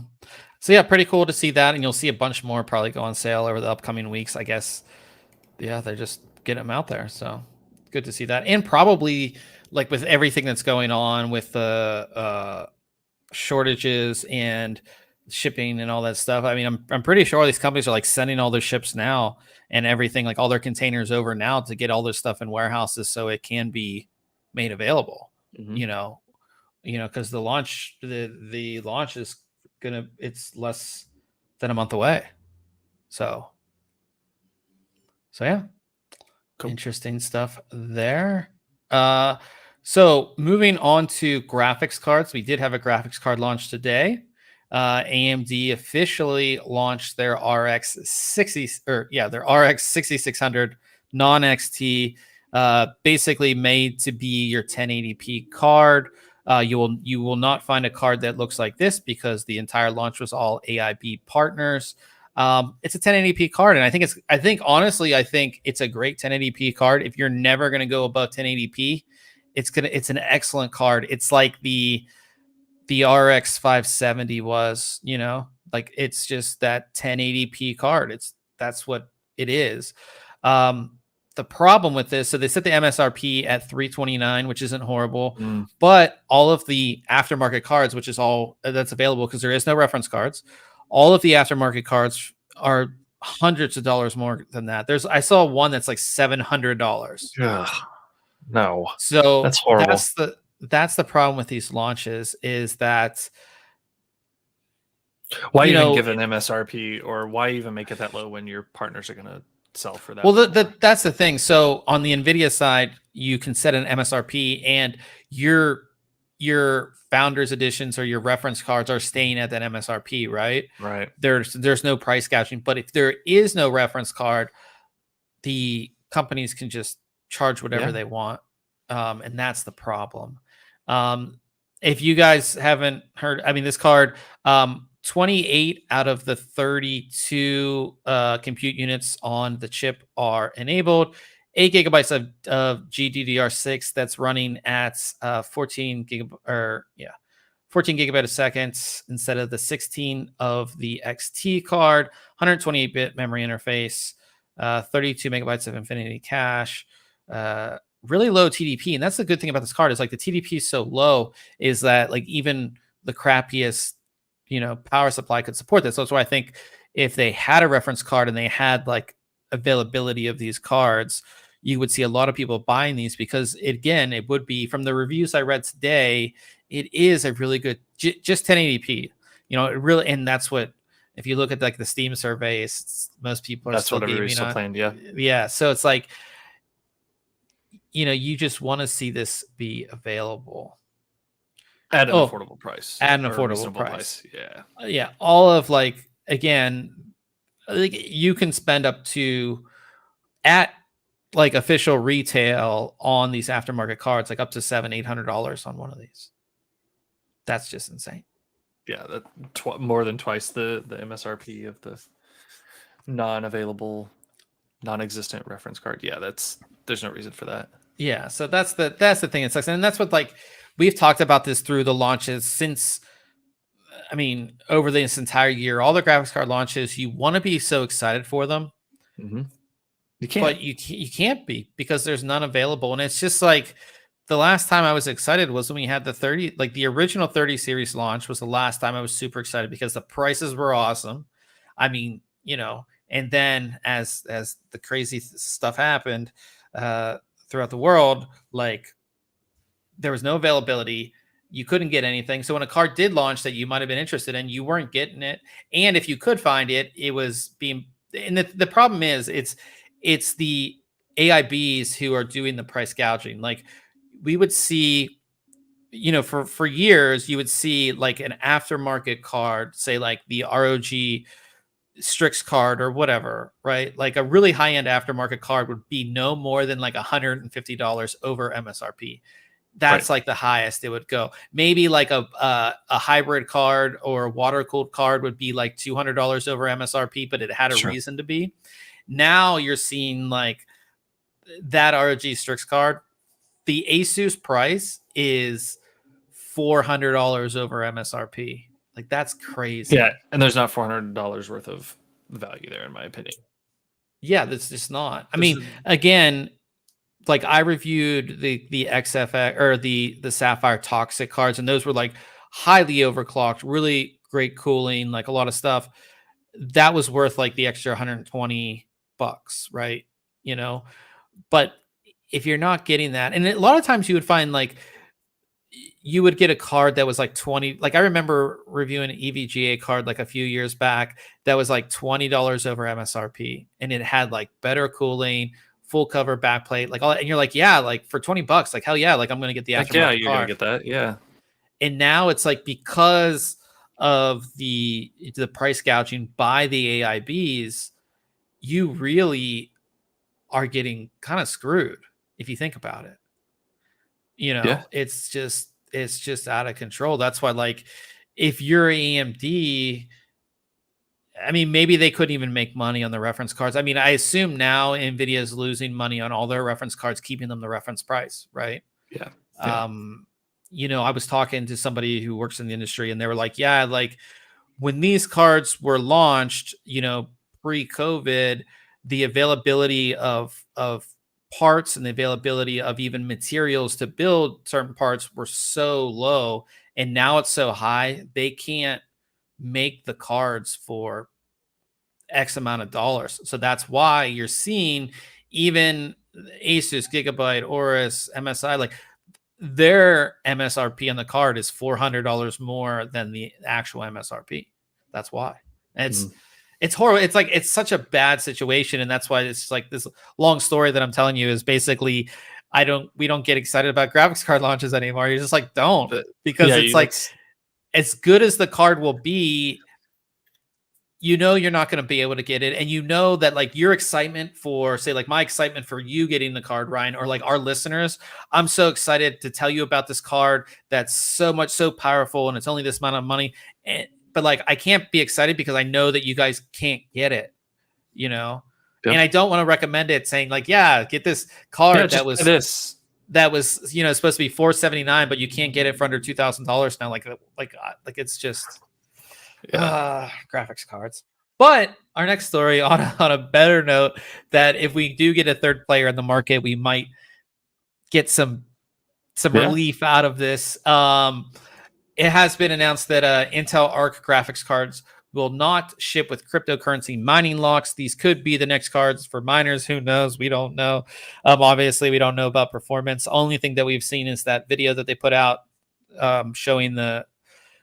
yeah, pretty cool to see that, and you'll see a bunch more probably go on sale over the upcoming weeks, I guess. Yeah, they're just getting them out there, so good to see that. And probably like with everything that's going on with the shortages and shipping and all that stuff. I mean, I'm pretty sure these companies are like sending all their ships now and everything, like all their containers over now to get all their stuff in warehouses so it can be made available. Because the launch is it's less than a month away. So yeah, cool. Interesting stuff there. So moving on to graphics cards, we did have a graphics card launch today. AMD officially launched their RX 6600 non-XT, basically made to be your 1080p card. You will not find a card that looks like this because the entire launch was all AIB partners. It's a 1080p card, and I think it's a great 1080p card. If you're never going to go above 1080p, it's an excellent card. It's like the RX 570 was, like it's just that 1080p card. That's what it is. The problem with this, so they set the MSRP at $329, which isn't horrible, but all of the aftermarket cards, which is all that's available because there is no reference cards, all of the aftermarket cards are hundreds of dollars more than that. I saw one that's like $700. Yeah. No. So that's horrible. That's the problem with these launches is that why even give an MSRP, or why even make it that low when your partners are going to sell for that? Well, that's the thing. So on the NVIDIA side, you can set an MSRP, and your founders editions or your reference cards are staying at that MSRP, right? Right. There's no price gouging, but if there is no reference card, the companies can just charge whatever they want, and that's the problem. If you guys haven't heard, I mean, this card, 28 out of the 32 compute units on the chip are enabled. 8 gigabytes of GDDR6 that's running at 14 gigabyte a second instead of the 16 of the XT card. 128-bit memory interface, 32 megabytes of infinity cache. Really low TDP, and that's the good thing about this card is like the TDP is so low is that like even the crappiest power supply could support this. So that's why I think if they had a reference card and they had like availability of these cards, you would see a lot of people buying these because it would be, from the reviews I read today, it is a really good just 1080p. It really, and that's what, if you look at like the Steam surveys, most people are that's still what everybody's still playing. Yeah. So it's like, you just want to see this be available at an affordable price. At an affordable price. Yeah. All of like, again, like you can spend up to at like official retail on these aftermarket cards, like up to $700-800 on one of these. That's just insane. Yeah, that more than twice the MSRP of the non-available, non-existent reference card. Yeah, there's no reason for that. Yeah, so that's the thing that sucks, and that's what, like, we've talked about this through the launches since, I mean, over this entire year, all the graphics card launches, you want to be so excited for them. Mm-hmm. You can't. But you can't be because there's none available, and it's just like the last time I was excited was when we had the 30, like the original 30 series launch was the last time I was super excited because the prices were awesome. I mean, and then as the crazy stuff happened throughout the world, like there was no availability. You couldn't get anything. So when a card did launch that you might have been interested in, you weren't getting it. And if you could find it, it was being, and the problem is it's the AIBs who are doing the price gouging. Like we would see, for years, you would see like an aftermarket card, say like the ROG Strix card or whatever, right? Like a really high-end aftermarket card would be no more than like $150 over MSRP. That's like the highest it would go. Maybe like a hybrid card or a water-cooled card would be like $200 over MSRP, but it had a reason to be. Now you're seeing like that ROG Strix card, the Asus price is $400 over MSRP. Like that's crazy. Yeah, and there's not $400 worth of value there, in my opinion. Yeah, that's just not. I mean, again, like I reviewed the XFX or the Sapphire Toxic cards, and those were like highly overclocked, really great cooling, like a lot of stuff. That was worth like the extra $120, right? But if you're not getting that, and a lot of times you would find like you would get a card that was like 20. Like I remember reviewing an EVGA card like a few years back that was like $20 over MSRP, and it had like better cooling, full cover backplate, like all that. And you're like, yeah, like for $20, like hell yeah, like I'm gonna get the aftermarket yeah, you're card. gonna get that, yeah. And now it's like because of the price gouging by the AIBs, you really are getting kind of screwed if you think about it. It's just out of control. That's why, like, if you're AMD, I mean, maybe they couldn't even make money on the reference cards. I mean, I assume now NVIDIA is losing money on all their reference cards, keeping them the reference price, right? Yeah. I was talking to somebody who works in the industry, and they were like, yeah, like when these cards were launched, pre-COVID, the availability of parts and the availability of even materials to build certain parts were so low, and now it's so high they can't make the cards for X amount of dollars. So that's why you're seeing even Asus, Gigabyte, Aorus, MSI, like their MSRP on the card is $400 more than the actual MSRP. That's why. And it's horrible. It's like, it's such a bad situation. And that's why it's like this long story that I'm telling you is basically, we don't get excited about graphics card launches anymore. You're just like, don't, because it's like, as good as the card will be, you're not going to be able to get it, and that like your excitement for, say, like my excitement for you getting the card, Ryan, or like our listeners, I'm so excited to tell you about this card that's so powerful, and it's only this amount of money, but like I can't be excited because I know that you guys can't get it, Yep. And I don't want to recommend it saying like, yeah, get this card that was supposed to be $479, but you can't get it for under $2,000 now. Like it's just graphics cards. But our next story on a better note, that if we do get a third player in the market, we might get some relief out of this. It has been announced that Intel Arc graphics cards will not ship with cryptocurrency mining locks. These could be the next cards for miners. Who knows? We don't know. Obviously, we don't know about performance. Only thing that we've seen is that video that they put out showing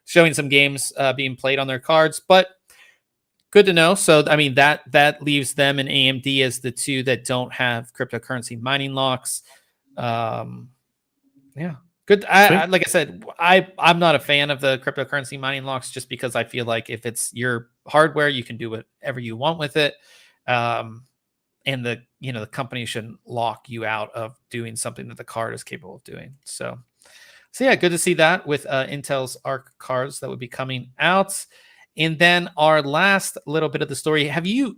some games being played on their cards. But good to know. So, I mean, that leaves them and AMD as the two that don't have cryptocurrency mining locks. Yeah. Good. Like I said, I'm not a fan of the cryptocurrency mining locks, just because I feel like if it's your hardware, you can do whatever you want with it. And the company shouldn't lock you out of doing something that the card is capable of doing. So yeah, good to see that with Intel's Arc cards that would be coming out. And then our last little bit of the story. Do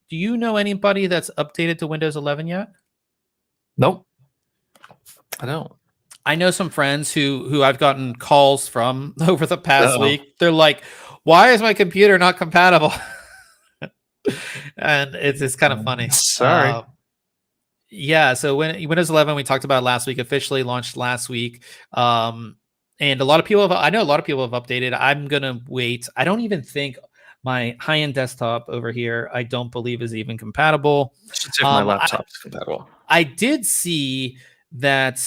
you know anybody that's updated to Windows 11 yet? Nope. I don't. I know some friends who I've gotten calls from over the past week. They're like, why is my computer not compatible? And it's kind of funny. Sorry. Yeah. So when Windows 11, we talked about last week, officially launched last week. And a lot of people I know a lot of people have updated. I'm going to wait. I don't even think my high-end desktop over here, I don't believe is even compatible. I should see if my laptop's compatible. I did see that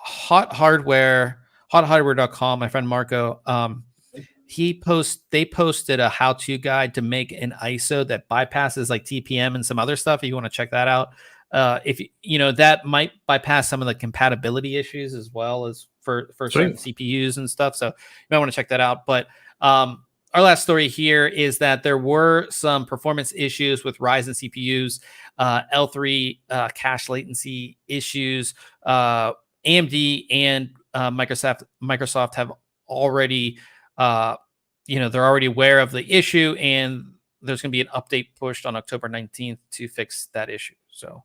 hothardware.com, my friend Marco, they posted a how-to guide to make an ISO that bypasses like TPM and some other stuff. If you want to check that out, if that might bypass some of the compatibility issues as well as for certain CPUs and stuff. So you might want to check that out. But our last story here is that there were some performance issues with Ryzen CPUs, L3 cache latency issues. AMD and Microsoft have already, they're already aware of the issue, and there's going to be an update pushed on October 19th to fix that issue. So,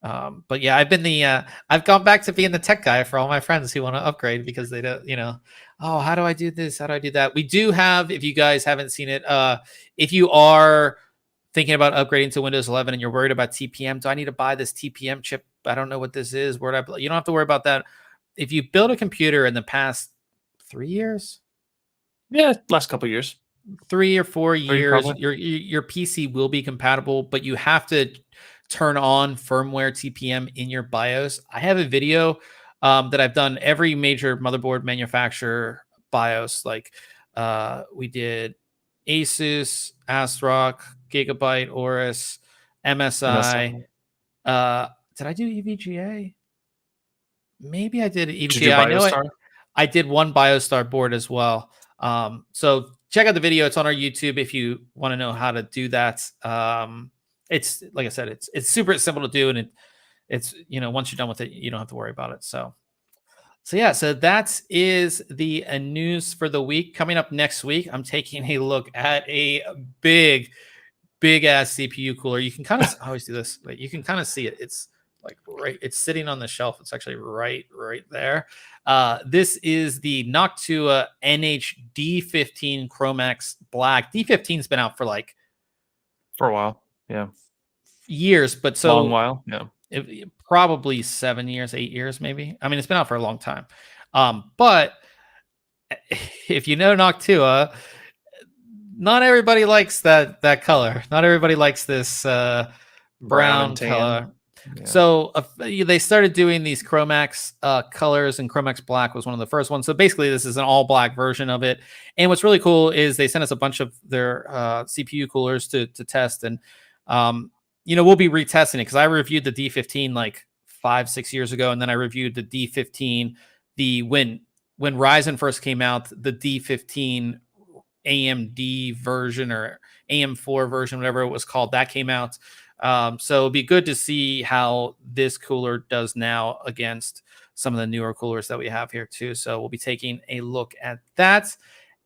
but yeah, I've gone back to being the tech guy for all my friends who want to upgrade because they don't, oh, how do I do this? How do I do that? We do have, if you guys haven't seen it, if you are thinking about upgrading to Windows 11 and you're worried about TPM, do I need to buy this TPM chip? I don't know what this is. You don't have to worry about that. If you build a computer in the past 3 years, last couple of years, 3 or 4 years, your PC will be compatible, but you have to turn on firmware TPM in your BIOS. I have a video that I've done every major motherboard manufacturer BIOS. Like we did Asus, ASRock, Gigabyte, Aorus, MSI. Did I do EVGA? Maybe I did EVGA. Did you do BioStar? I did one BioStar board as well. So check out the video. It's on our YouTube if you want to know how to do that. It's like I said, it's super simple to do, and it's once you're done with it, you don't have to worry about it. So yeah, so that is the news for the week. Coming up next week, I'm taking a look at a big ass CPU cooler. You can kind of I always do this, but you can kind of see it. It's like it's sitting on the shelf. It's actually right there. This is the Noctua NH-D15 Chromax Black. D15's been out for a while. Yeah. Years, but so long while. Yeah. Probably 7 years, 8 years, maybe. I mean, it's been out for a long time. But if you know Noctua, not everybody likes that color. Not everybody likes this brown color. Yeah. So they started doing these Chromax colors, and Chromax Black was one of the first ones. So basically, this is an all black version of it. And what's really cool is they sent us a bunch of their CPU coolers to test, and we'll be retesting it because I reviewed the D15 like 5-6 years ago, and then I reviewed the D15 when Ryzen first came out. The D15 AMD version or AM4 version, whatever it was called, that came out. So it'd be good to see how this cooler does now against some of the newer coolers that we have here too. So we'll be taking a look at that.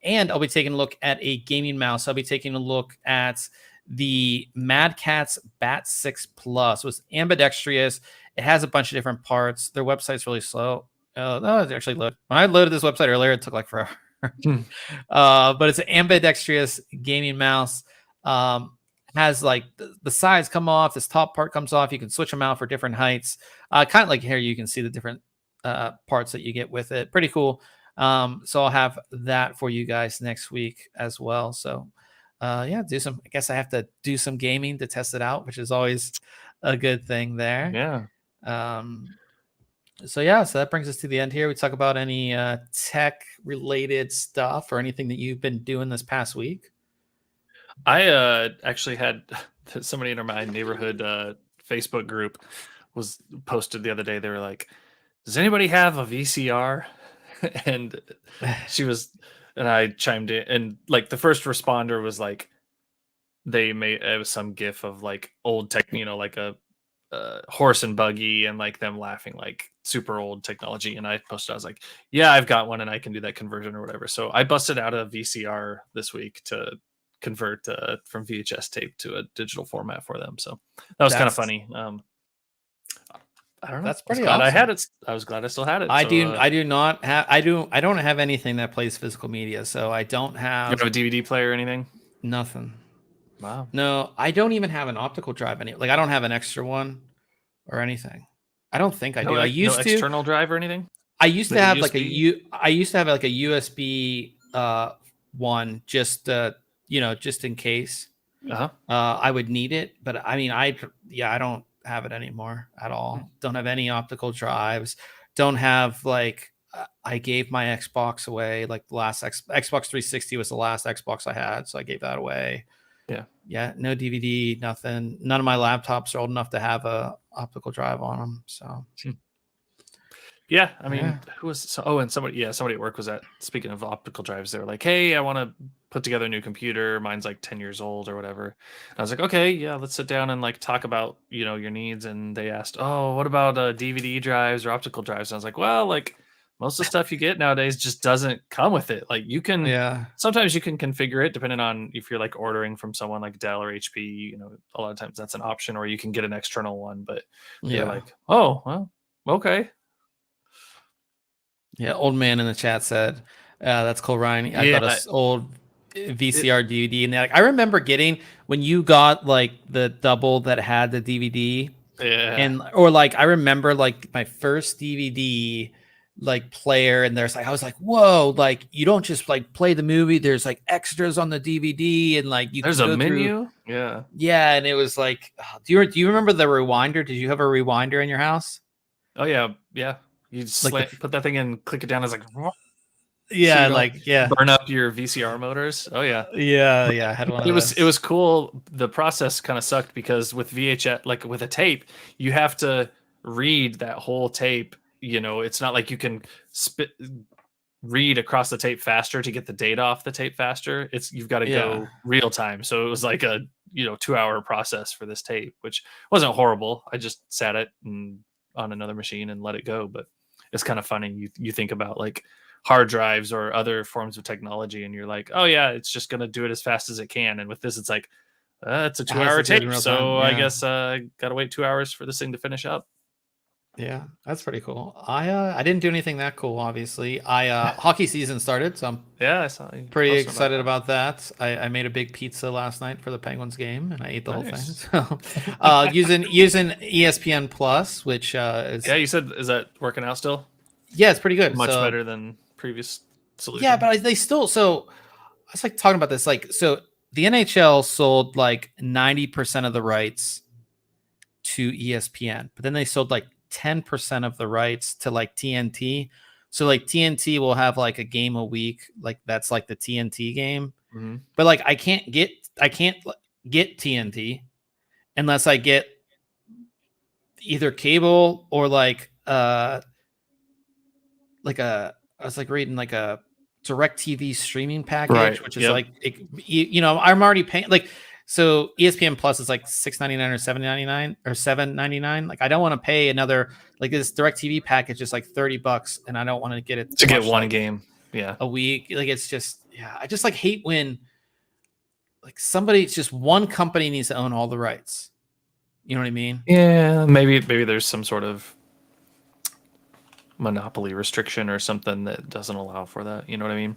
And I'll be taking a look at a gaming mouse. I'll be taking a look at the Mad Catz Bat 6 Plus. It was ambidextrous. It has a bunch of different parts. Their website's really slow. No, it's actually loaded. When I loaded this website earlier, it took like forever. But it's an ambidextrous gaming mouse. Has like the sides come off. This top part comes off. You can switch them out for different heights. Kind of like here, you can see the different parts that you get with it. Pretty cool. So I'll have that for you guys next week as well. So yeah, I guess I have to do some gaming to test it out, which is always a good thing there. Yeah. So yeah, so that brings us to the end here. We talk about any tech related stuff or anything that you've been doing this past week. I actually had somebody in my neighborhood Facebook group was posted the other day. They were like, does anybody have a VCR? And I chimed in, and like the first responder was like, it was some gif of like old tech, like a horse and buggy, and like them laughing, like super old technology. And I posted, I was like, yeah, I've got one and I can do that conversion or whatever. So I busted out a VCR this week to convert from VHS tape to a digital format for them. So that was kind of funny. I don't know. That's pretty awesome. I had it. I was glad I still had it. I don't have anything that plays physical media, so I don't have. You don't have a DVD player or anything? Nothing. Wow. No, I don't even have an optical drive. Like I don't have an extra one or anything. I don't think I do. I used to external drive or anything. I used to have I used to have like a USB one just just in case I would need it. But I mean, I don't have it anymore at all. Don't have any optical drives. Don't have like I gave my Xbox away. Like the last Xbox 360 was the last Xbox I had, so I gave that away. Yeah, no DVD, nothing. None of my laptops are old enough to have a optical drive on them. So yeah, I mean, who was and somebody at work was speaking of optical drives, they were like, hey, I want to put together a new computer. Mine's like 10 years old or whatever. And I was like, okay, yeah, let's sit down and like talk about, your needs. And they asked, oh, what about DVD drives or optical drives? And I was like, well, like most of the stuff you get nowadays just doesn't come with it. Like you can, sometimes you can configure it depending on if you're like ordering from someone like Dell or HP, a lot of times that's an option, or you can get an external one, but you're like, oh, well, okay. Yeah, old man in the chat said, that's cool, Ryan. I got this old VCR DVD, and like I remember getting when you got like the double that had the DVD, or like I remember like my first DVD like player, and I was like, whoa, like you don't just like play the movie. There's like extras on the DVD, and like there's a menu. Yeah, and it was like, do you remember the rewinder? Did you have a rewinder in your house? Oh yeah. You just put that thing in, click it down. It's like, burn up your VCR motors. Oh yeah. I had one of those. It was cool. The process kind of sucked because with VHS, like with a tape, you have to read that whole tape. It's not like you can read across the tape faster to get the data off the tape faster. You've got to go real time. So it was like a 2-hour process for this tape, which wasn't horrible. I just sat it on another machine and let it go. But it's kind of funny. You think about like hard drives or other forms of technology, and you're like, oh yeah, it's just going to do it as fast as it can. And with this, it's like, it's a 2-hour tape. So I guess got to wait 2 hours for this thing to finish up. Yeah, that's pretty cool. I didn't do anything that cool, obviously. Hockey season started, so I'm pretty excited about that. I made a big pizza last night for the Penguins game, and I ate the whole thing. So using ESPN Plus, which is you said, is that working out still? Yeah, it's pretty good. Much better than previous solutions. Yeah, but they still. So I was like talking about this, like, so the NHL sold like 90% of the rights to ESPN, but then they sold like 10% of the rights to like TNT. So like TNT will have like a game a week, like that's like the TNT game. But like I can't get TNT unless I get either cable or I was like reading like a DirecTV streaming package, which is Yep. like, you know, I'm already paying like, so ESPN Plus is like $6.99 or $7.99 or $7.99. Like I don't want to pay another, like this DirecTV package is like $30 and I don't want to get it to get one like game. Yeah. a week. Like it's just, yeah, I just like hate when like somebody, it's just one company needs to own all the rights. You know what I mean? Yeah, maybe there's some sort of monopoly restriction or something that doesn't allow for that. You know what I mean?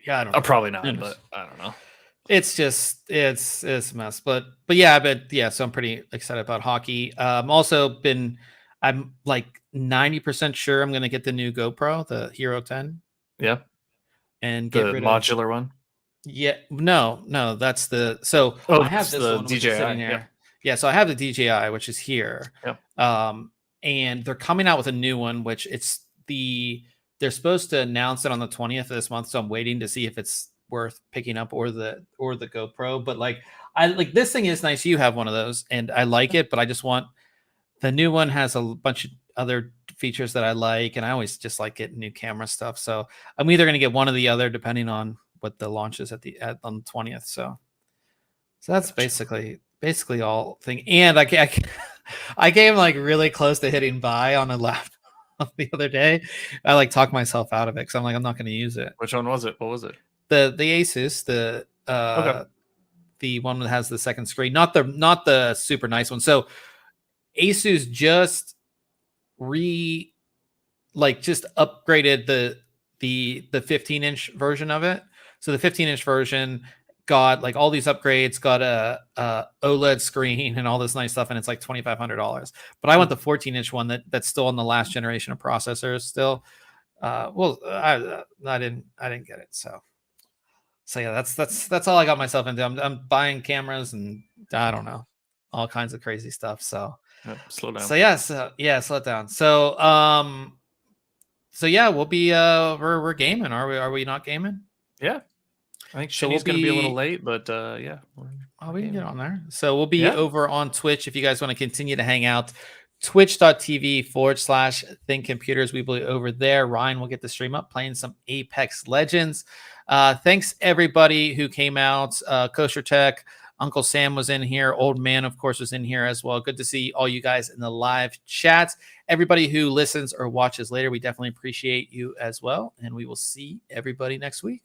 Yeah, I don't know. Probably not, but I don't know. It's just it's a mess. But yeah, so I'm pretty excited about hockey. I'm like 90% sure I'm gonna get the new GoPro, the Hero 10. Yeah. And The get rid modular one. Yeah, no, that's the I have this one which is sitting here. Yeah, so I have the DJI, which is here. Yeah. And they're coming out with a new one, which they're supposed to announce it on the 20th of this month. So I'm waiting to see if it's worth picking up or the GoPro. But like I like this thing is nice. You have one of those and I like it, but I just want the new one has a bunch of other features that I like, and I always just like getting new camera stuff. So I'm either gonna get one or the other depending on what the launch is on the 20th. So that's basically all thing. And I came like really close to hitting buy on a laptop the other day. I like talked myself out of it because I'm like, I'm not going to use it. Which one was it? What was it? The Asus, the one that has the second screen, not the super nice one. So Asus just upgraded the 15-inch version of it. So the 15-inch version got like all these upgrades, got a OLED screen and all this nice stuff, and it's like $2,500. But I want the 14-inch one that's still on the last generation of processors still. I didn't get it. So yeah, that's all I got myself into. I'm buying cameras and I don't know, all kinds of crazy stuff. So slow down. So yeah, slow down. So yeah, we'll be we're gaming. Are we not gaming? Yeah. I think Shinny's going to be a little late, but yeah. We can get on there. So we'll be over on Twitch if you guys want to continue to hang out. Twitch.tv/ThinkComputers. We will be over there. Ryan will get the stream up playing some Apex Legends. Thanks everybody who came out. Kosher Tech, Uncle Sam was in here. Old Man, of course, was in here as well. Good to see all you guys in the live chats. Everybody who listens or watches later, we definitely appreciate you as well. And we will see everybody next week.